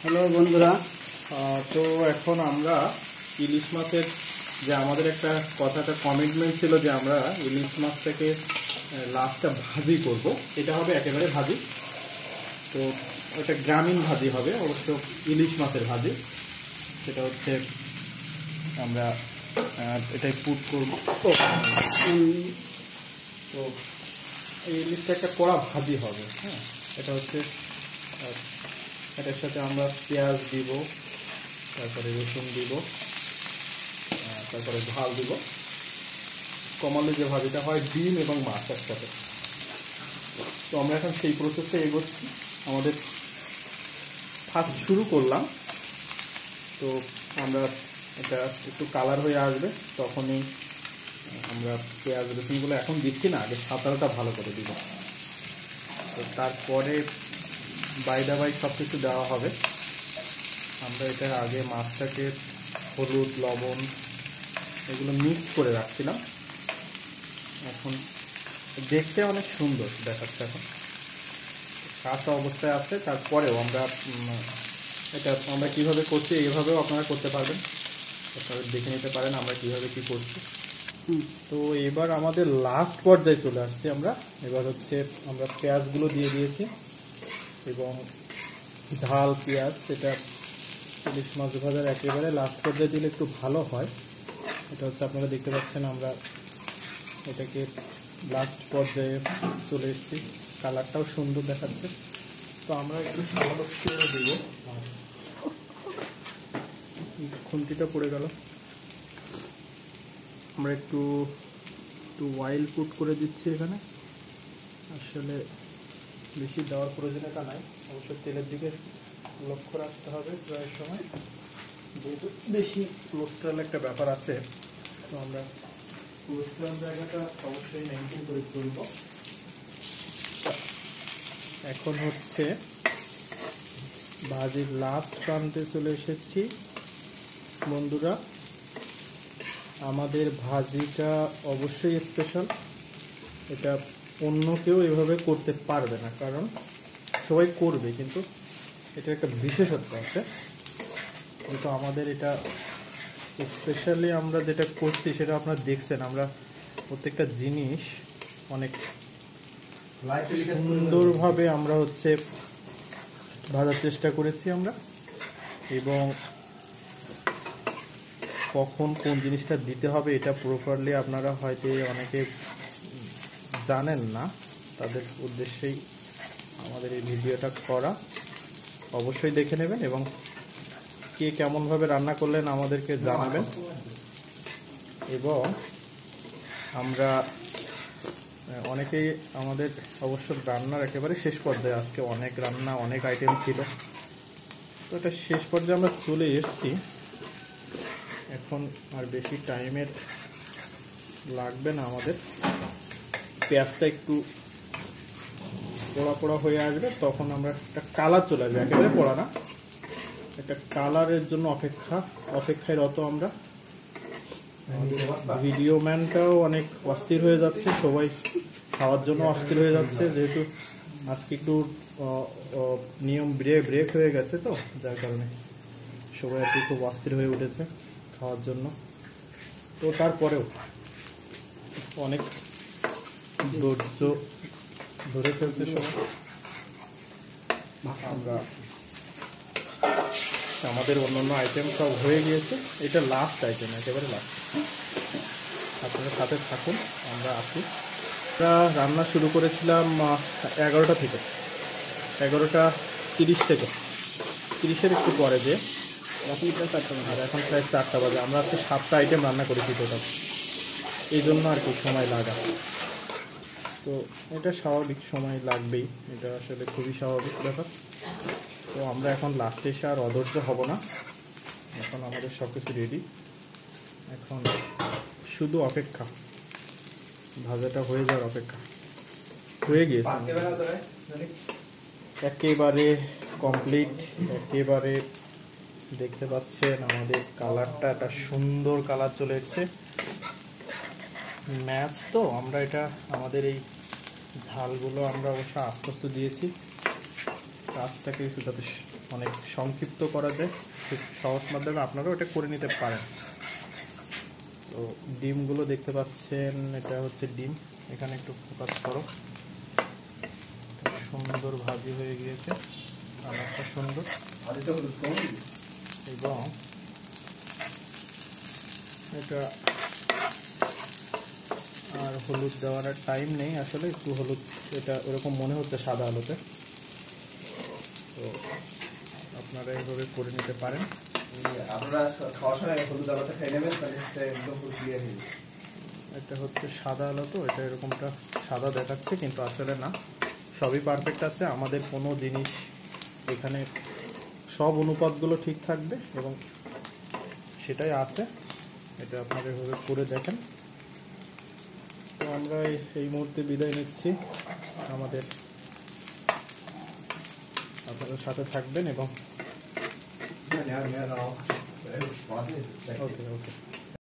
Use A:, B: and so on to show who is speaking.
A: Hello বন্ধুরা,
B: তো এখন আমরা ইলিশ মাছের যে আমাদের একটা কথাটা কমিটমেন্ট ছিল যে আমরা ইলিশ মাছটাকে লাস্টটা ভাজি করব। এটা হবে একেবারে ভাজি। তো ওটা গ্রামীণ ভাজি হবে, অবশ্য ইলিশ মাছের ভাজি। সেটা হচ্ছে আমরা এটাই পুট করব। তো এই ইলিশটা একটা কড়া ভাজি হবে। হ্যাঁ, এটা হচ্ছে এটার সাথে আমরা পেঁয়াজ দিব, তারপরে রসুন দিব, তারপরে ঝাল দিব। কমনলি যে ভাজিটা হয় ডিম এবং মাছ একসাথে। তো আমরা এখন সেই প্রসেসটা এগোচ্ছি। আমাদের ফার্স্ট শুরু করলাম। তো আমরা এটা একটু কালার হয়ে আসবে, তখনই আমরা পেঁয়াজ রসুনগুলো এখন দিচ্ছি না, আগে সাঁতারটা ভালো করে দিব। তো তারপরে বাইদা বাই সব কিছু দেওয়া হবে। আমরা এটা আগে মাছটাকে হলুদ লবণ এগুলো মিক্স করে রাখছিলাম। এখন দেখতে অনেক সুন্দর দেখাচ্ছে। এখন কাঁচা অবস্থায় আছে, তারপরেও আমরা এটা আমরা কীভাবে করছি এইভাবেও আপনারা করতে পারবেন, আপনারা দেখে নিতে পারেন আমরা কীভাবে কী করছি। তো এবার আমাদের লাস্ট পর্যায়ে চলে আসছি আমরা। এবার হচ্ছে আমরা পেঁয়াজগুলো দিয়ে দিয়েছি এবং ঝাল পেঁয়াজ, সেটা ইলিশ মাছ ভাজার একেবারে লাস্ট পর্যায়ে দিলে একটু ভালো হয়। এটা হচ্ছে আপনারা দেখতে পাচ্ছেন আমরা এটাকে লাস্ট পর্যায়ে চলে এসেছি। কালারটাও সুন্দর দেখাচ্ছে। তো আমরা একটু সামান্য করে দেবো। খুন্তিটা পড়ে গেল। আমরা একটু অয়েল কুট করে দিচ্ছি এখানে। আসলে বেশি দেওয়ার প্রয়োজনীয়তা নাই, অবশ্য তেলের দিকে লক্ষ্য রাখতে হবে প্রায় সময়, যেহেতু বেশি কোলেস্ট্রল একটা ব্যাপার আছে। তো আমরা কোলেস্ট্রল জায়গাটা অবশ্যই মেনটেন করে চলব। এখন হচ্ছে ভাজির লাস্ট প্রান্তে চলে এসেছি বন্ধুরা। আমাদের ভাজিটা অবশ্যই স্পেশাল। এটা অন্য কেউ এভাবে করতে পারবে না, কারণ সবাই করবে, কিন্তু এটা একটা বিশেষত্ব আছে। কিন্তু আমাদের এটা স্পেশালি আমরা যেটা করছি সেটা আপনারা দেখছেন, আমরা প্রত্যেকটা জিনিস অনেক সুন্দরভাবে আমরা হচ্ছে ভাজার চেষ্টা করেছি আমরা। এবং কখন কোন জিনিসটা দিতে হবে এটা প্রপারলি আপনারা হয়তো অনেকে জানেন না, তাদের উদ্দেশ্যেই আমাদের এই ভিডিওটা করা। অবশ্যই দেখে নেবেন এবং কে কেমনভাবে রান্না করলেন আমাদেরকে জানাবেন। এবং আমরা অনেকেই আমাদের অবশ্য রান্নার একেবারে শেষ পর্যায়ে, আজকে অনেক রান্না অনেক আইটেম ছিল, তো এটা শেষ পর্যায়ে আমরা চলে এসেছি। এখন আর বেশি টাইমের লাগবে না আমাদের। পেঁয়াজটা একটু পোড়া পোড়া হয়ে আসবে, তখন আমরা একটা কালার চলে আসবে, একেবারে পোড়া না, একটা কালারের জন্য অপেক্ষায় রত আমরা। ভিডিও ম্যানটাও অনেক অস্থির হয়ে যাচ্ছে, সবাই খাওয়ার জন্য অস্থির হয়ে যাচ্ছে, যেহেতু আজকে একটু নিয়ম ব্রেক হয়ে গেছে, তো যার কারণে সবাই আর কি খুব অস্থির হয়ে উঠেছে খাওয়ার জন্য। তো তারপরেও অনেক ধৈর্য ধরে ফেলছে সবাই। আমরা আমাদের অন্যান্য আইটেম সব হয়ে গিয়েছে, এটা লাস্ট আইটেম, একেবারে লাস্ট। আপনাদের সাথে থাকুন, আমরা আসি। আমরা রান্না শুরু করেছিলাম 11টা থেকে, 11:30 থেকে, 30-এর একটু পরে যে এখন প্রায় 4টা, আর এখন প্রায় 4টা বাজে। আমরা আজকে 7টা আইটেম রান্না করেছি টোটাল, এই জন্য আর কি সময় লাগা। তো এটা স্বাভাবিক, সময় লাগবেই, এটা আসলে খুবই স্বাভাবিক ব্যাপার। তো আমরা এখন লাস্টে এসে আর অধৈর্য হব না, এখন আমাদের সব কিছু রেডি। এখন শুধু অপেক্ষা, ভাজাটা হয়ে যাওয়ার অপেক্ষা। হয়ে গিয়েছে, একেবারে কমপ্লিট। একেবারে দেখতে পাচ্ছেন আমাদের কালারটা, একটা সুন্দর কালার চলে এসছে। ম্যাচ তো আমরা এটা আমাদের এই ঝালগুলো আমরা অবশ্য আস্তে আস্তে দিয়েছি, কাজটাকে যাতে অনেক সংক্ষিপ্ত করা যায় খুব সহজ মাধ্যমে আপনারাও এটা করে নিতে পারেন। তো ডিমগুলো দেখতে পাচ্ছেন, এটা হচ্ছে ডিম। এখানে একটু ফোকাস করো। সুন্দর ভাজি হয়ে গিয়েছে, কালারটা সুন্দর। এবং এটা আর হলুদ দেওয়ার আর টাইম নেই আসলে, একটু হলুদ এটা এরকম মনে হচ্ছে সাদা আলুতে। তো আপনারা এইভাবে করে নিতে পারেন।
A: আপনারা খাওয়ার সময় হলুদ আলুটা খেয়ে নেবেন, তাহলে একদম ক্লিয়ার হয়ে যাবে।
B: এটা হচ্ছে সাদা আলু, তো এটা এরকমটা সাদা দেখাচ্ছে কিন্তু আসলে না, সবই পারফেক্ট আছে। আমাদের কোনো জিনিস এখানে সব অনুপাতগুলো ঠিক থাকবে এবং সেটাই আছে। এটা আপনারা এভাবে করে দেখেন। তো আমরা এই মুহূর্তে বিদায় নিচ্ছি। আপনাদের সাথে থাকবেন এবং
A: Ja, ja, ja, genau.
B: ওকে ওকে।